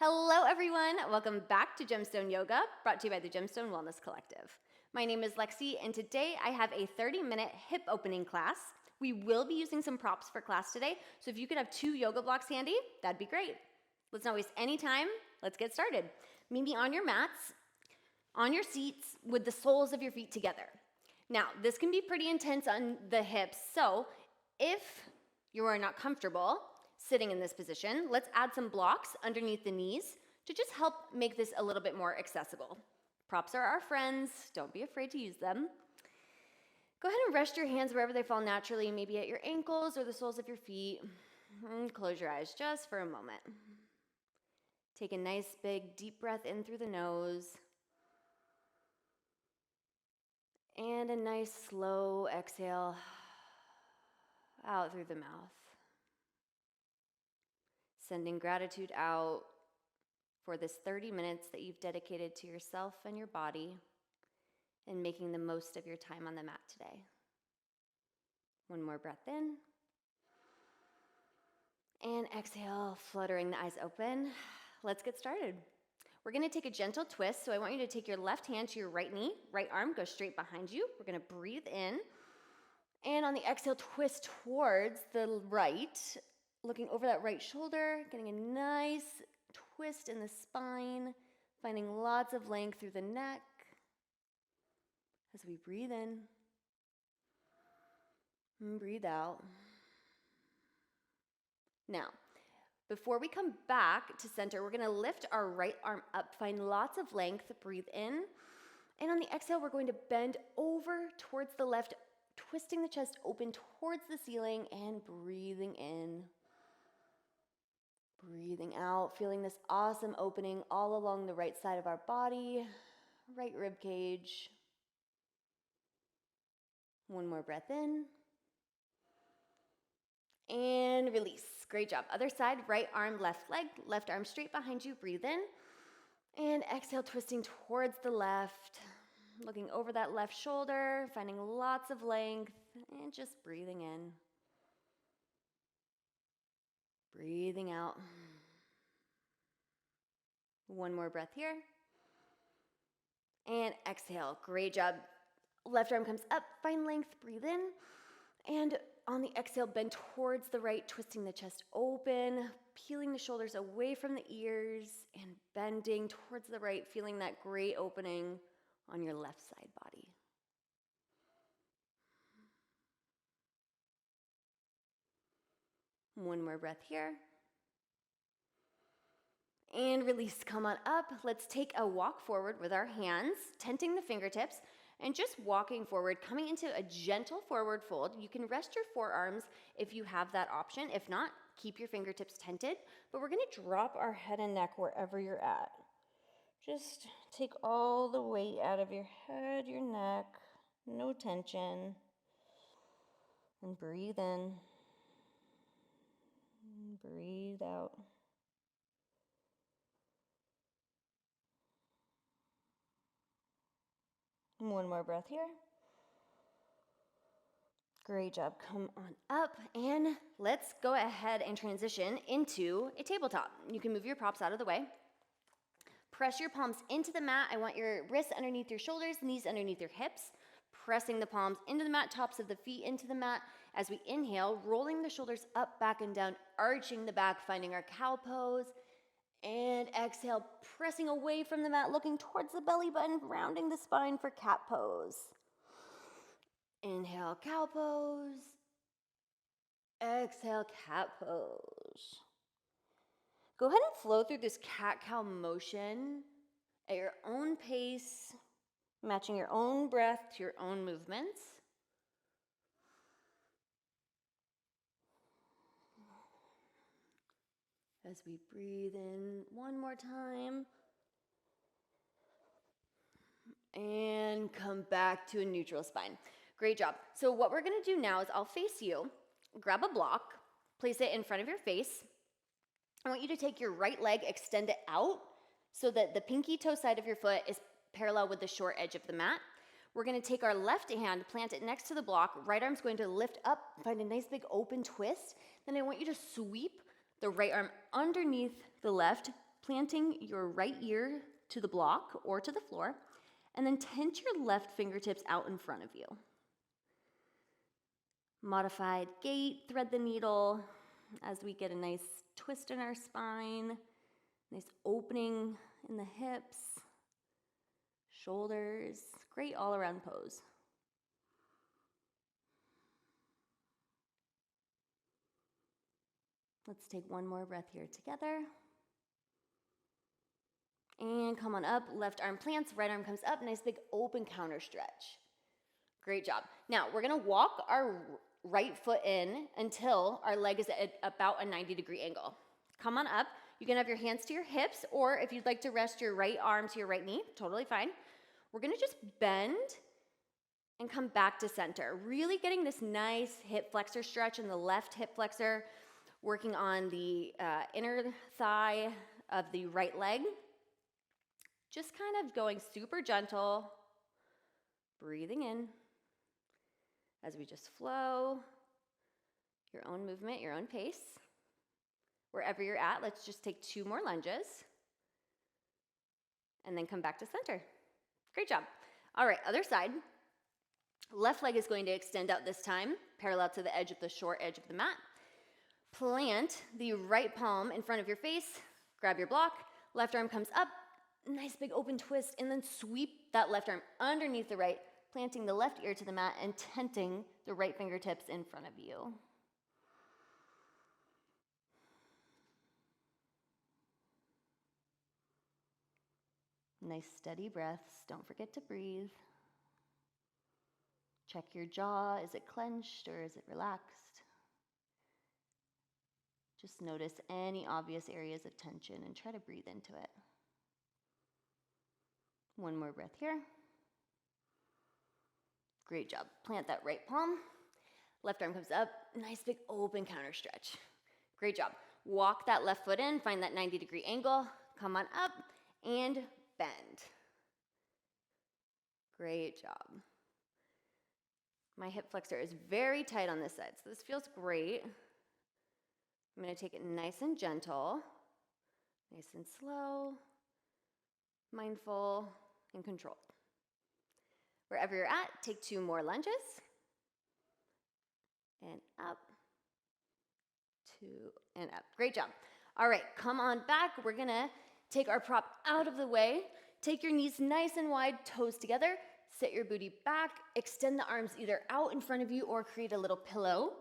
Hello, everyone. Welcome back to Gemstone Yoga, brought to you by the Gemstone Wellness Collective. My name is Lexi, and today I have a 30-minute hip opening class. We will be using some props for class today, so if you could have 2 yoga blocks handy, that'd be great. Let's not waste any time. Let's get started. Meet me on your mats, on your seats, with the soles of your feet together. Now, this can be pretty intense on the hips, so if you are not comfortable sitting in this position, let's add some blocks underneath the knees to just help make this a little bit more accessible. Props are our friends. Don't be afraid to use them. Go ahead and rest your hands wherever they fall naturally, maybe at your ankles or the soles of your feet. And close your eyes just for a moment. Take a nice big deep breath in through the nose. And a nice slow exhale out through the mouth. Sending gratitude out for this 30 minutes that you've dedicated to yourself and your body and making the most of your time on the mat today. One more breath in. And exhale, fluttering the eyes open. Let's get started. We're going to take a gentle twist, so I want you to take your left hand to your right knee, right arm goes straight behind you. We're going to breathe in, and on the exhale, twist towards the right, looking over that right shoulder, getting a nice twist in the spine, finding lots of length through the neck as we breathe in and breathe out. Now, before we come back to center, we're going to lift our right arm up, find lots of length, breathe in, and on the exhale, we're going to bend over towards the left, twisting the chest open towards the ceiling and breathing in. Breathing out, feeling this awesome opening all along the right side of our body, right rib cage. One more breath in. And release. Great job. Other side, right arm, left leg, left arm straight behind you. Breathe in. And exhale, twisting towards the left, looking over that left shoulder, finding lots of length, and just breathing in. Breathing out. One more breath here. And exhale. Great job. Left arm comes up, find length, breathe in. And on the exhale, bend towards the right, twisting the chest open, peeling the shoulders away from the ears, and bending towards the right, feeling that great opening on your left side body. One more breath here. And release, come on up. Let's take a walk forward with our hands, tenting the fingertips, and just walking forward, coming into a gentle forward fold. You can rest your forearms if you have that option. If not, keep your fingertips tented. But we're going to drop our head and neck wherever you're at. Just take all the weight out of your head, your neck, no tension. And breathe in. Breathe out. One more breath here. Great job. Come on up, and let's go ahead and transition into a tabletop. You can move your props out of the way. Press your palms into the mat. I want your wrists underneath your shoulders, knees underneath your hips. Pressing the palms into the mat, tops of the feet into the mat. As we inhale, rolling the shoulders up, back, and down, arching the back, finding our cow pose. And exhale, pressing away from the mat, looking towards the belly button, rounding the spine for cat pose. Inhale, cow pose. Exhale, cat pose. Go ahead and flow through this cat-cow motion at your own pace, matching your own breath to your own movements. As we breathe in one more time. And come back to a neutral spine. Great job. So what we're going to do now is I'll face you, grab a block, place it in front of your face. I want you to take your right leg, extend it out so that the pinky toe side of your foot is parallel with the short edge of the mat. We're going to take our left hand, plant it next to the block. Right arm's going to lift up, find a nice big open twist. Then I want you to sweep the right arm underneath the left, planting your right ear to the block or to the floor, and then tent your left fingertips out in front of you. Modified gait, thread the needle as we get a nice twist in our spine, nice opening in the hips, shoulders, great all-around pose. Let's take one more breath here together. And come on up, left arm plants, right arm comes up, nice big open counter stretch. Great job. Now we're gonna walk our right foot in until our leg is at about a 90-degree angle. Come on up. You can have your hands to your hips, or if you'd like to rest your right arm to your right knee, totally fine. We're gonna just bend and come back to center, really getting this nice hip flexor stretch in the left hip flexor, working on the inner thigh of the right leg. Just kind of going super gentle, breathing in as we just flow, your own movement, your own pace. Wherever you're at, let's just take 2 more lunges and then come back to center. Great job. All right, other side. Left leg is going to extend out this time, parallel to the edge of the short edge of the mat. Plant the right palm in front of your face, grab your block, left arm comes up, nice big open twist, and then sweep that left arm underneath the right, planting the left ear to the mat and tenting the right fingertips in front of you. Nice steady breaths. Don't forget to breathe. Check your jaw. Is it clenched or is it relaxed? Just notice any obvious areas of tension and try to breathe into it. One more breath here. Great job. Plant that right palm. Left arm comes up. Nice big open counter stretch. Great job. Walk that left foot in. Find that 90-degree angle. Come on up and bend. Great job. My hip flexor is very tight on this side, so this feels great. I'm going to take it nice and gentle, nice and slow, mindful, and controlled. Wherever you're at, take 2 more lunges. And up, 2, and up. Great job. All right, come on back. We're going to take our prop out of the way. Take your knees nice and wide, toes together. Sit your booty back. Extend the arms either out in front of you or create a little pillow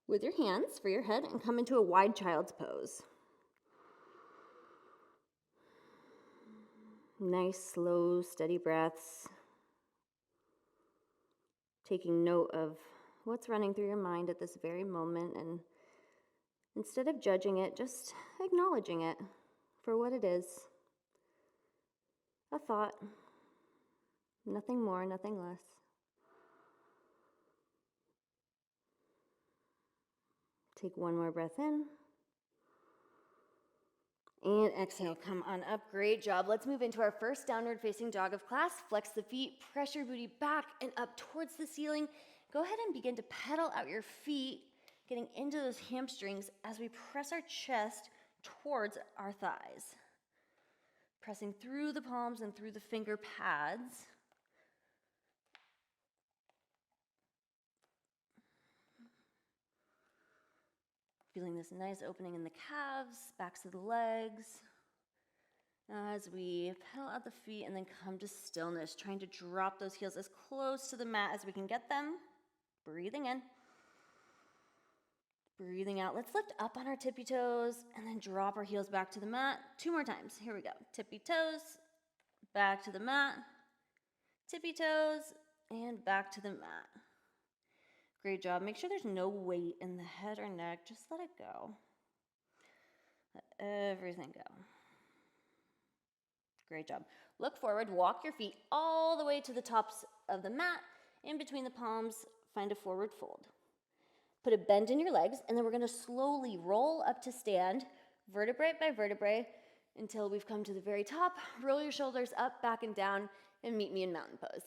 with your hands for your head and come into a wide child's pose. Nice, slow, steady breaths. Taking note of what's running through your mind at this very moment, and instead of judging it, just acknowledging it for what it is. A thought. Nothing more, nothing less. Take one more breath in. And exhale, come on up. Great job. Let's move into our first downward facing dog of class. Flex the feet, press your booty back and up towards the ceiling. Go ahead and begin to pedal out your feet, getting into those hamstrings as we press our chest towards our thighs. Pressing through the palms and through the finger pads. Feeling this nice opening in the calves, backs of the legs. As we pedal out the feet and then come to stillness, trying to drop those heels as close to the mat as we can get them. Breathing in. Breathing out. Let's lift up on our tippy toes and then drop our heels back to the mat. 2 more times. Here we go. Tippy toes, back to the mat. Tippy toes, and back to the mat. Great job. Make sure there's no weight in the head or neck. Just let it go. Let everything go. Great job. Look forward. Walk your feet all the way to the tops of the mat. In between the palms, find a forward fold. Put a bend in your legs, and then we're going to slowly roll up to stand, vertebrae by vertebrae, until we've come to the very top. Roll your shoulders up, back, and down, and meet me in mountain pose.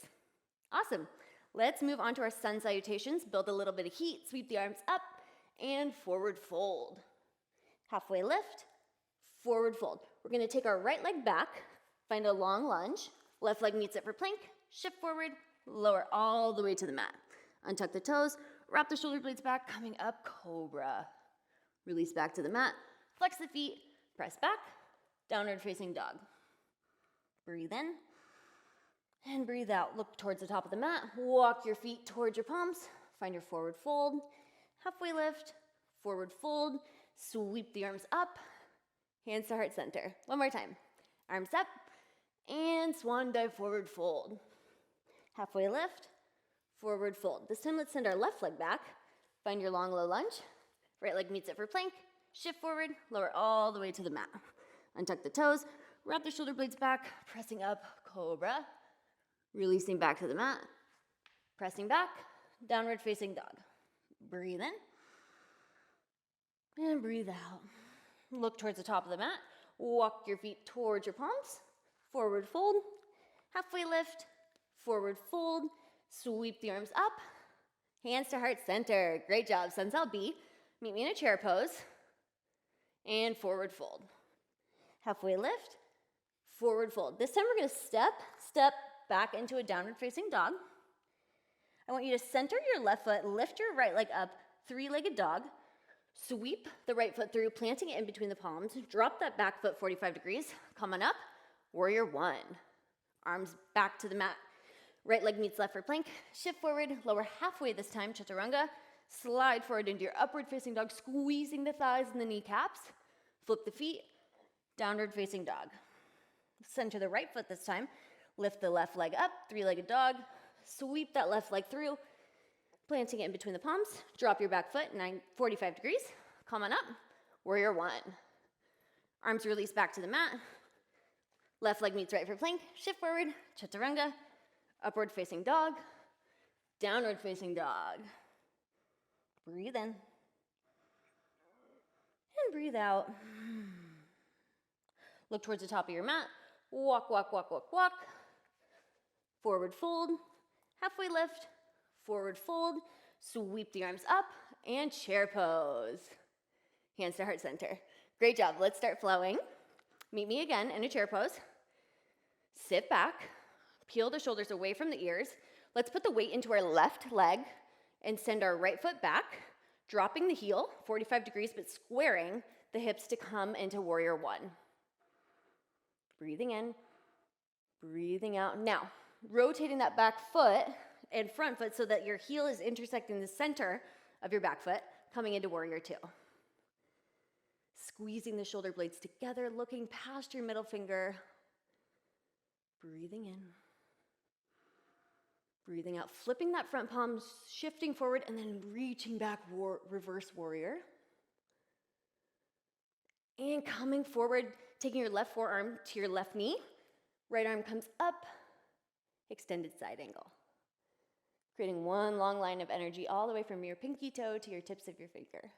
Awesome. Let's move on to our sun salutations. Build a little bit of heat. Sweep the arms up and forward fold. Halfway lift, forward fold. We're gonna take our right leg back, find a long lunge, left leg meets it for plank, shift forward, lower all the way to the mat. Untuck the toes, wrap the shoulder blades back, coming up, cobra. Release back to the mat, flex the feet, press back, downward facing dog. Breathe in and breathe out. Look towards the top of the mat, walk your feet towards your palms, find your forward fold, halfway lift, forward fold, sweep the arms up, hands to heart center. One more time. Arms up, and swan dive forward fold. Halfway lift, forward fold. This time let's send our left leg back. Find your long, low lunge. Right leg meets it for plank. Shift forward, lower all the way to the mat. Untuck the toes, wrap the shoulder blades back, pressing up, cobra. Releasing back to the mat. Pressing back, downward facing dog. Breathe in. And breathe out. Look towards the top of the mat. Walk your feet towards your palms. Forward fold. Halfway lift. Forward fold. Sweep the arms up. Hands to heart center. Great job. Sun-Sal B. Meet me in a chair pose. And forward fold. Halfway lift. Forward fold. This time we're going to step back into a downward facing dog. I want you to center your left foot, lift your right leg up, three-legged dog. Sweep the right foot through, planting it in between the palms. Drop that back foot 45 degrees. Come on up. Warrior one. Arms back to the mat. Right leg meets left for plank. Shift forward, lower halfway this time, chaturanga. Slide forward into your upward facing dog, squeezing the thighs and the kneecaps. Flip the feet, downward facing dog. Center the right foot this time. Lift the left leg up, three-legged dog. Sweep that left leg through, planting it in between the palms. Drop your back foot 45 degrees. Come on up. Warrior one. Arms release back to the mat. Left leg meets right for plank. Shift forward. Chaturanga. Upward facing dog. Downward facing dog. Breathe in. And breathe out. Look towards the top of your mat. Walk, walk, walk, walk, walk. Forward fold. Halfway lift. Forward fold. Sweep the arms up. And chair pose. Hands to heart center. Great job. Let's start flowing. Meet me again in a chair pose. Sit back. Peel the shoulders away from the ears. Let's put the weight into our left leg and send our right foot back, dropping the heel 45 degrees, but squaring the hips to come into warrior one. Breathing in, breathing out. Now, rotating that back foot and front foot so that your heel is intersecting the center of your back foot, coming into warrior two. Squeezing the shoulder blades together, looking past your middle finger. Breathing in. Breathing out, flipping that front palm, shifting forward, and then reaching back, reverse warrior. And coming forward, taking your left forearm to your left knee. Right arm comes up, extended side angle. Creating one long line of energy all the way from your pinky toe to your tips of your finger.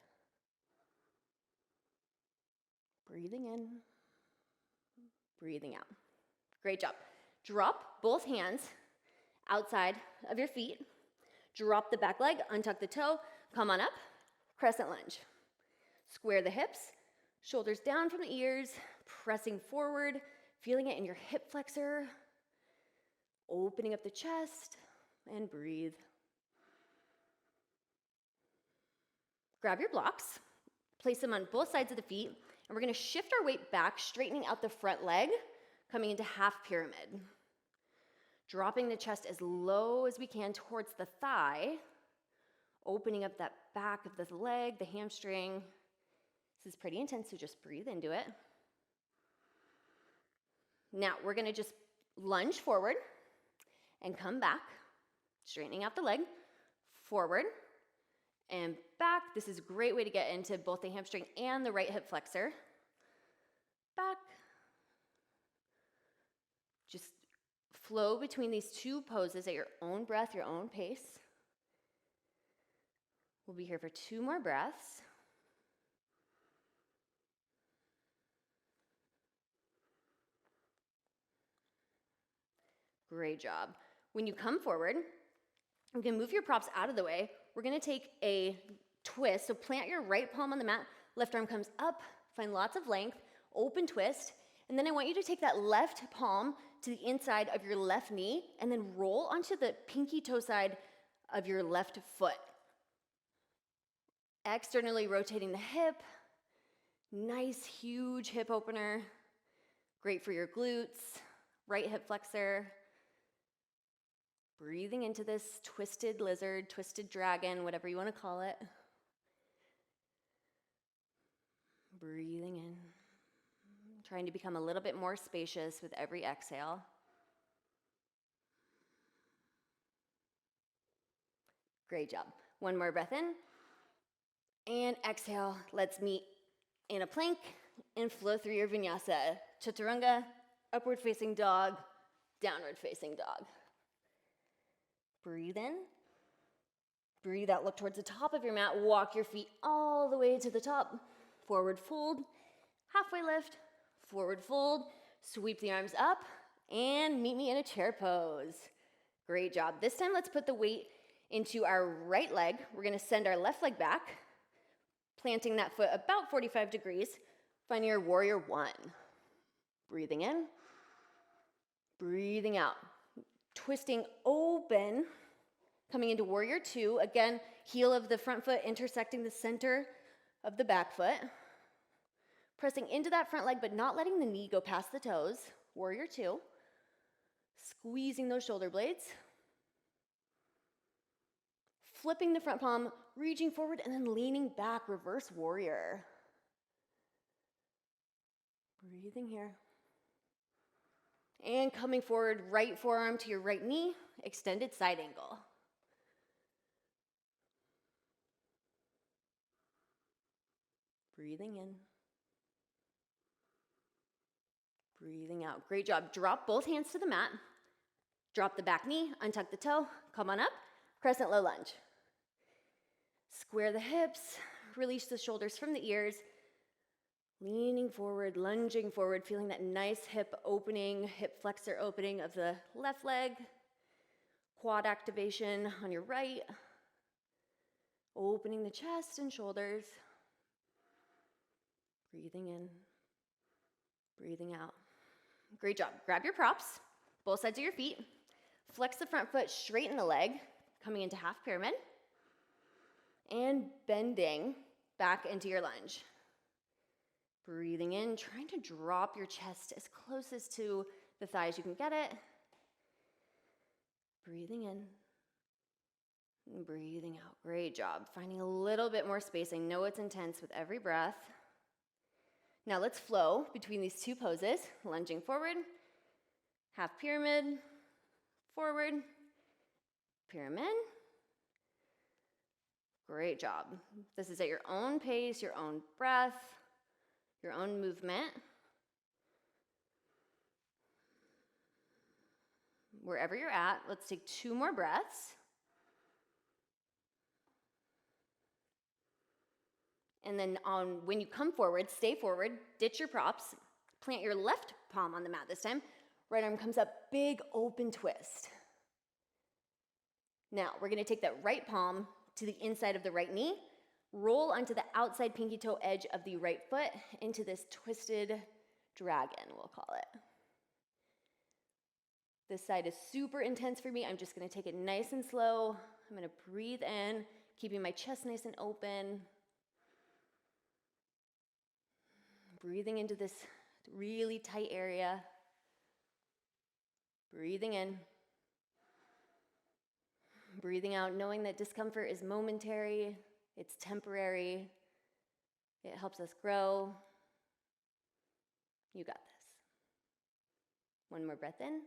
Breathing in, breathing out. Great job. Drop both hands outside of your feet. Drop the back leg, untuck the toe, come on up, crescent lunge. Square the hips, shoulders down from the ears, pressing forward, feeling it in your hip flexor, opening up the chest, and breathe. Grab your blocks, place them on both sides of the feet, and we're gonna shift our weight back, straightening out the front leg, coming into half pyramid. Dropping the chest as low as we can towards the thigh, opening up that back of the leg, the hamstring. This is pretty intense, so just breathe into it. Now, we're gonna just lunge forward and come back, straightening out the leg, forward and back. This is a great way to get into both the hamstring and the right hip flexor. Back. Just flow between these two poses at your own breath, your own pace. We'll be here for 2 more breaths. Great job. When you come forward, you can move your props out of the way. We're gonna take a twist, so plant your right palm on the mat, left arm comes up, find lots of length, open twist. And then I want you to take that left palm to the inside of your left knee and then roll onto the pinky toe side of your left foot. Externally rotating the hip. Nice, huge hip opener. Great for your glutes, right hip flexor. Breathing into this twisted lizard, twisted dragon, whatever you want to call it. Breathing in. Trying to become a little bit more spacious with every exhale. Great job. One more breath in. And exhale. Let's meet in a plank and flow through your vinyasa. Chaturanga, upward facing dog, downward facing dog. Breathe in. Breathe out, look towards the top of your mat. Walk your feet all the way to the top. Forward fold, halfway lift, forward fold, sweep the arms up, and meet me in a chair pose. Great job. This time, let's put the weight into our right leg. We're gonna send our left leg back, planting that foot about 45 degrees. Find your warrior one. Breathing in, breathing out. Twisting open, coming into warrior two. Again, heel of the front foot intersecting the center of the back foot. Pressing into that front leg, but not letting the knee go past the toes. Warrior two. Squeezing those shoulder blades. Flipping the front palm, reaching forward, and then leaning back, reverse warrior. Breathing here. And coming forward, right forearm to your right knee, extended side angle. Breathing in. Breathing out. Great job. Drop both hands to the mat. Drop the back knee, untuck the toe, come on up, crescent low lunge. Square the hips, release the shoulders from the ears, leaning forward, lunging forward, feeling that nice hip opening, hip flexor opening of the left leg, quad activation on your right, opening the chest and shoulders, breathing in, breathing out. Great job. Grab your props, both sides of your feet, flex the front foot, straighten the leg, coming into half pyramid, and bending back into your lunge. Breathing in, trying to drop your chest as close as to the thighs you can get it. Breathing in, and breathing out. Great job. Finding a little bit more space. I know it's intense with every breath. Now let's flow between these two poses. Lunging forward, half pyramid, forward, pyramid. Great job. This is at your own pace, your own breath, your own movement. Wherever you're at, let's take 2 more breaths. And then when you come forward, stay forward, ditch your props, plant your left palm on the mat this time. Right arm comes up, big open twist. Now, we're gonna take that right palm to the inside of the right knee, roll onto the outside pinky toe edge of the right foot into this twisted dragon, we'll call it. This side is super intense for me. I'm just gonna take it nice and slow. I'm gonna breathe in, keeping my chest nice and open. Breathing into this really tight area. Breathing in. Breathing out, knowing that discomfort is momentary, it's temporary, it helps us grow. You got this. One more breath in.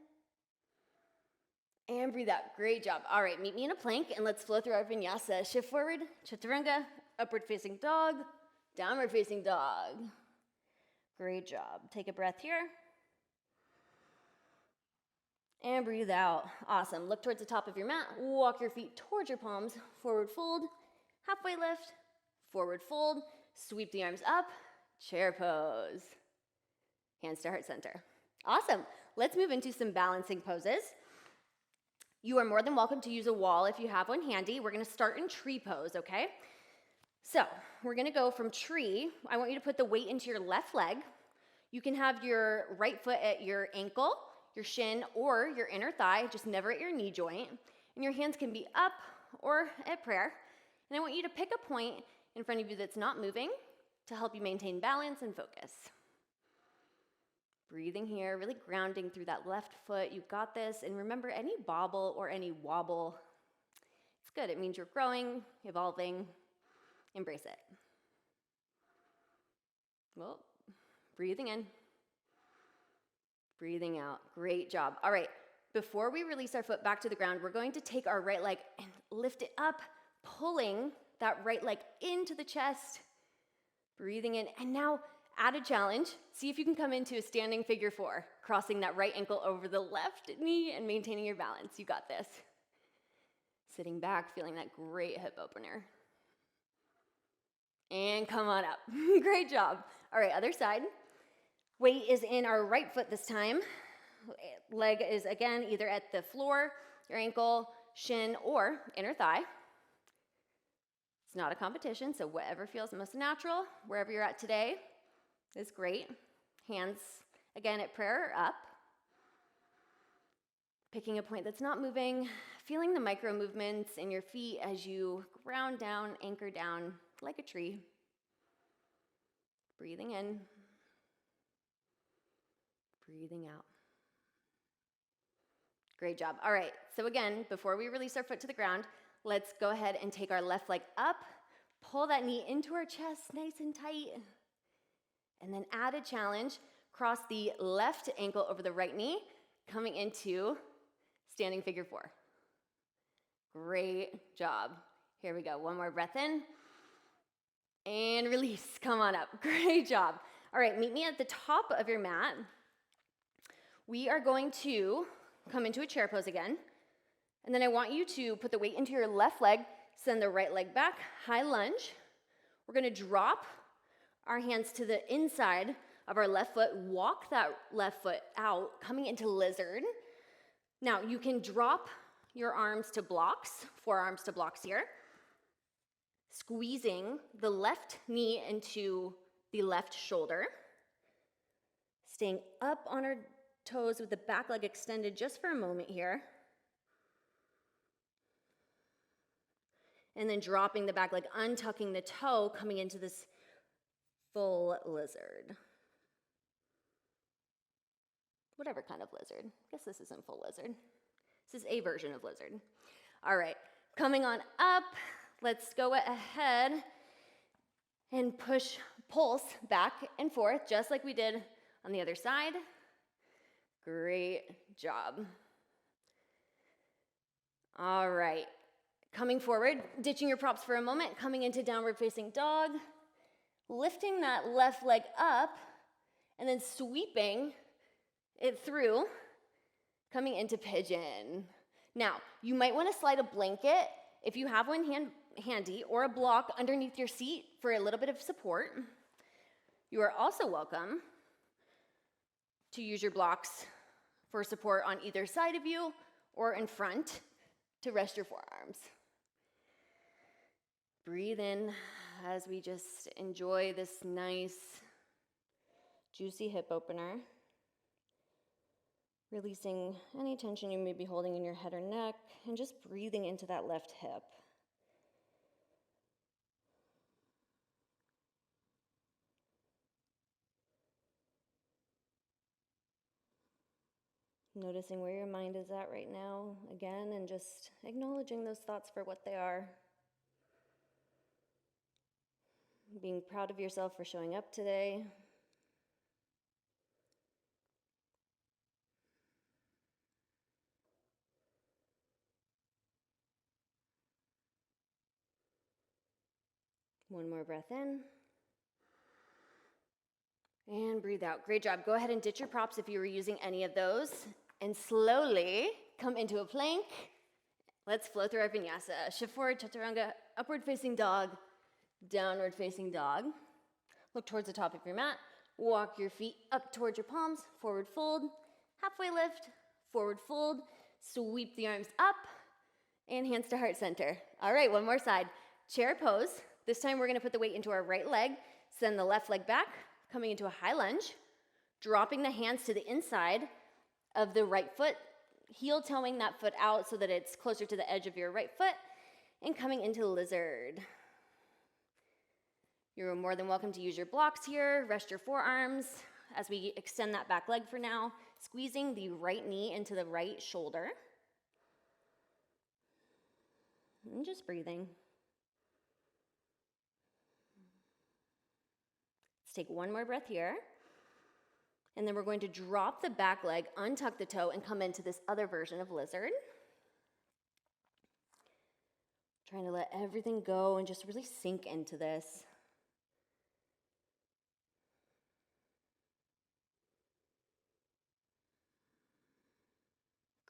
And breathe out. Great job. All right, meet me in a plank and let's flow through our vinyasa. Shift forward, chaturanga, upward facing dog, downward facing dog. Great job. Take a breath here. And breathe out. Awesome. Look towards the top of your mat. Walk your feet towards your palms. Forward fold, halfway lift, forward fold, sweep the arms up, chair pose. Hands to heart center. Awesome. Let's move into some balancing poses. You are more than welcome to use a wall if you have one handy. We're going to start in tree pose, okay? So we're going to go from tree. I want you to put the weight into your left leg. You can have your right foot at your ankle, your shin, or your inner thigh, just never at your knee joint. And your hands can be up or at prayer. And I want you to pick a point in front of you that's not moving to help you maintain balance and focus. Breathing here, really grounding through that left foot. You got this. And remember, any bobble or any wobble, it's good. It means you're growing, evolving. Embrace it. Well, breathing in, breathing out. Great job. All right, before we release our foot back to the ground, we're going to take our right leg and lift it up, pulling that right leg into the chest, breathing in. And now add a challenge. See if you can come into a standing figure four, crossing that right ankle over the left knee and maintaining your balance. You got this. Sitting back, feeling that great hip opener. And come on up. Great job. All right, other side. Weight is in our right foot this time. Leg is, again, either at the floor, your ankle, shin, or inner thigh. It's not a competition, so whatever feels most natural, wherever you're at today, is great. Hands, again, at prayer or up. Picking a point that's not moving, feeling the micro movements in your feet as you ground down, anchor down like a tree. Breathing in, breathing out. Great job. All right, so again, before we release our foot to the ground, let's go ahead and take our left leg up, pull that knee into our chest nice and tight, and then add a challenge. Cross the left ankle over the right knee, coming into standing figure four. Great job. Here we go. One more breath in. And release. Come on up. Great job. All right, meet me at the top of your mat. We are going to come into a chair pose again. And then I want you to put the weight into your left leg, send the right leg back, high lunge. We're going to drop our hands to the inside of our left foot, walk that left foot out, coming into lizard. Now, you can drop your arms to blocks, forearms to blocks here, squeezing the left knee into the left shoulder, staying up on our toes with the back leg extended just for a moment here, and then dropping the back leg, untucking the toe, coming into this full lizard. Whatever kind of lizard. I guess this isn't full lizard. This is a version of lizard. All right, coming on up, let's go ahead and pulse back and forth, just like we did on the other side. Great job. All right, coming forward, ditching your props for a moment, coming into downward facing dog, lifting that left leg up, and then sweeping it through, coming into pigeon. Now, you might want to slide a blanket if you have one handy, or a block underneath your seat for a little bit of support. You are also welcome to use your blocks for support on either side of you or in front to rest your forearms. Breathe in as we just enjoy this nice, juicy hip opener. Releasing any tension you may be holding in your head or neck, and just breathing into that left hip. Noticing where your mind is at right now, again, and just acknowledging those thoughts for what they are. Being proud of yourself for showing up today. One more breath in. And breathe out. Great job. Go ahead and ditch your props if you were using any of those. And slowly come into a plank. Let's flow through our vinyasa. Shift forward, chaturanga, upward facing dog, downward facing dog. Look towards the top of your mat. Walk your feet up towards your palms. Forward fold, halfway lift, forward fold. Sweep the arms up and hands to heart center. All right, one more side. Chair pose. This time we're going to put the weight into our right leg. Send the left leg back, coming into a high lunge. dropping the hands to the inside of the right foot, heel toeing that foot out so that it's closer to the edge of your right foot, and coming into lizard. You're more than welcome to use your blocks here. Rest your forearms as we extend that back leg for now, squeezing the right knee into the right shoulder. And just breathing. Let's take one more breath here. And then we're going to drop the back leg, untuck the toe, and come into this other version of lizard. Trying to let everything go and just really sink into this.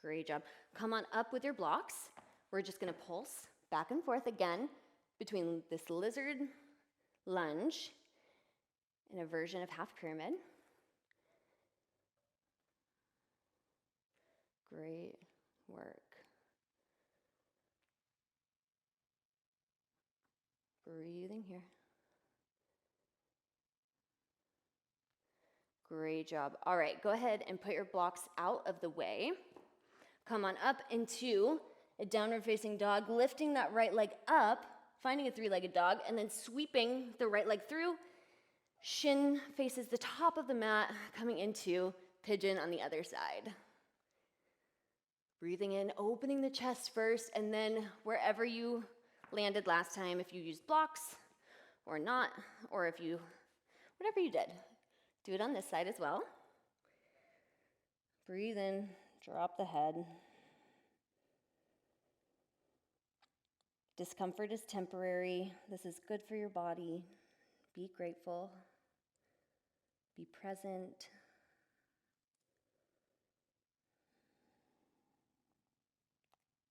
Great job. Come on up with your blocks. We're just going to pulse back and forth again between this lizard lunge and a version of half pyramid. Great work. Breathing here. Great job. All right, go ahead and put your blocks out of the way. Come on up into a downward facing dog, lifting that right leg up, finding a three-legged dog, and then sweeping the right leg through. Shin faces the top of the mat, coming into pigeon on the other side. Breathing in, opening the chest first, and then wherever you landed last time, if you used blocks or not, or if you, whatever you did, do it on this side as well. Breathe in, drop the head. Discomfort is temporary. This is good for your body. Be grateful. Be present.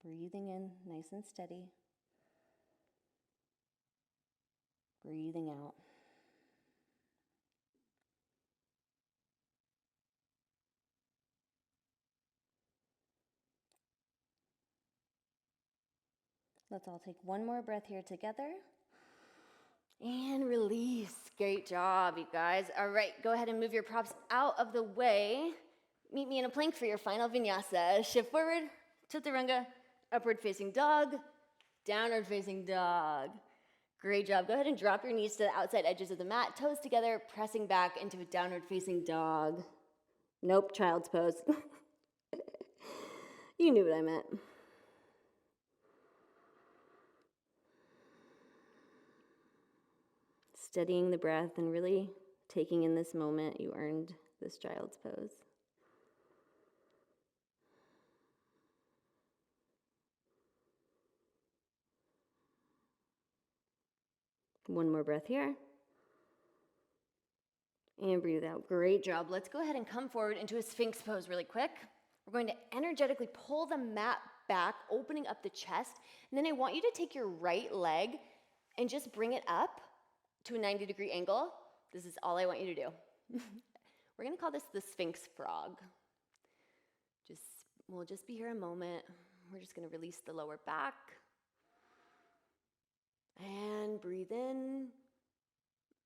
Breathing in, nice and steady. Breathing out. Let's all take one more breath here together. And release. Great job, you guys. All right, go ahead and move your props out of the way. Meet me in a plank for your final vinyasa. Shift forward, chaturanga, upward facing dog, downward facing dog. Great job. Go ahead and drop your knees to the outside edges of the mat, toes together, pressing back into a downward facing dog. Nope, child's pose. You knew what I meant. Steadying the breath and really taking in this moment. You earned this child's pose. One more breath here. And breathe out. Great job. Let's go ahead and come forward into a Sphinx pose really quick. We're going to energetically pull the mat back, opening up the chest. And then I want you to take your right leg and just bring it up to a 90-degree angle. This is all I want you to do. We're going to call this the Sphinx frog. We'll just be here a moment. We're just going to release the lower back. And breathe in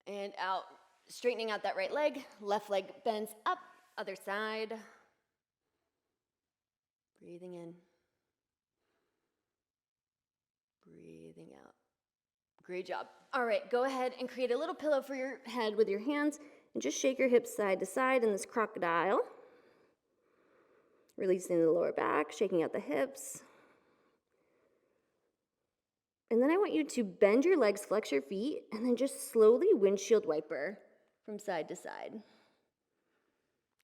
and out. Straightening out that right leg. Left leg bends up, other side. Breathing in. Breathing out. Great job. All right, go ahead and create a little pillow for your head with your hands and just shake your hips side to side in this crocodile. Releasing the lower back, shaking out the hips. And then I want you to bend your legs, flex your feet, and then just slowly windshield wiper from side to side.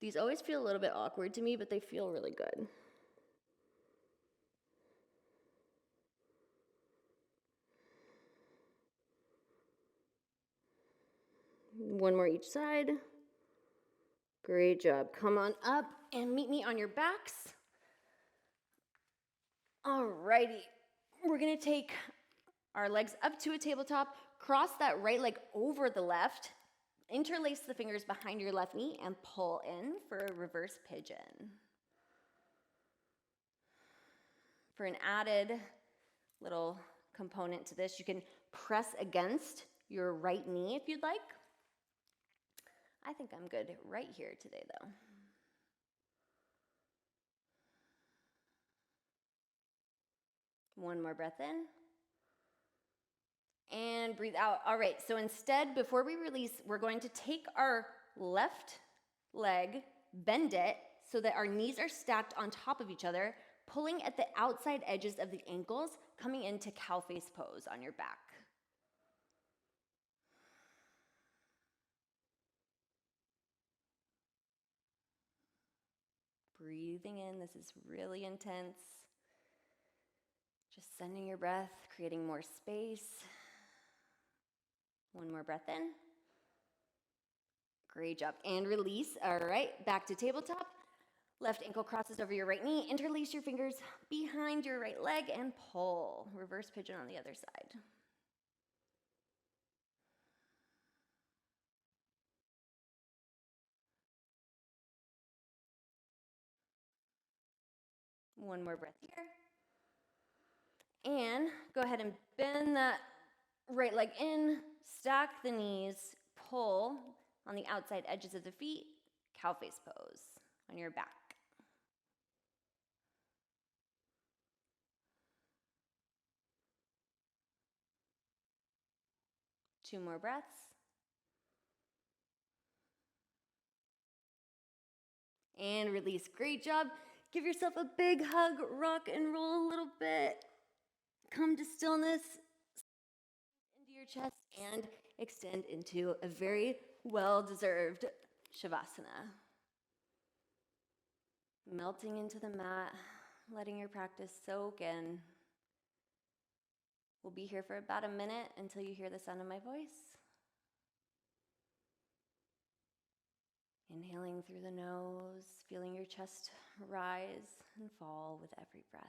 These always feel a little bit awkward to me, but they feel really good. One more each side. Great job. Come on up and meet me on your backs. Alrighty. We're going to take our legs up to a tabletop, cross that right leg over the left, interlace the fingers behind your left knee, and pull in for a reverse pigeon. For an added little component to this, you can press against your right knee if you'd like. I think I'm good right here today, though. One more breath in. And breathe out. All right, so instead, before we release, we're going to take our left leg, bend it so that our knees are stacked on top of each other, pulling at the outside edges of the ankles, coming into cow face pose on your back. Breathing in, this is really intense. Just sending your breath, creating more space. One more breath in. Great job. And release. All right, back to tabletop. Left ankle crosses over your right knee. Interlace your fingers behind your right leg and pull. Reverse pigeon on the other side. One more breath here. And go ahead and bend that right leg in, stack the knees, pull on the outside edges of the feet, cow face pose on your back. Two more breaths. And release. Great job. Give yourself a big hug, rock and roll a little bit. Come to stillness into your chest and extend into a very well-deserved Shavasana. Melting into the mat, letting your practice soak in. We'll be here for about a minute until you hear the sound of my voice. Inhaling through the nose, feeling your chest rise and fall with every breath.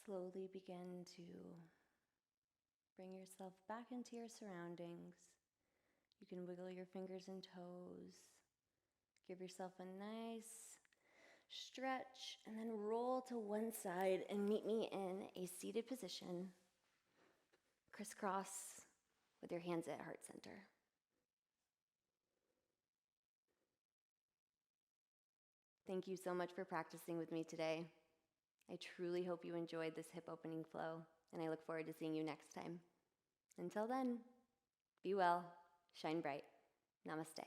Slowly begin to bring yourself back into your surroundings. You can wiggle your fingers and toes. Give yourself a nice stretch and then roll to one side and meet me in a seated position. Crisscross with your hands at heart center. Thank you so much for practicing with me today. I truly hope you enjoyed this hip opening flow, and I look forward to seeing you next time. Until then, be well, shine bright. Namaste.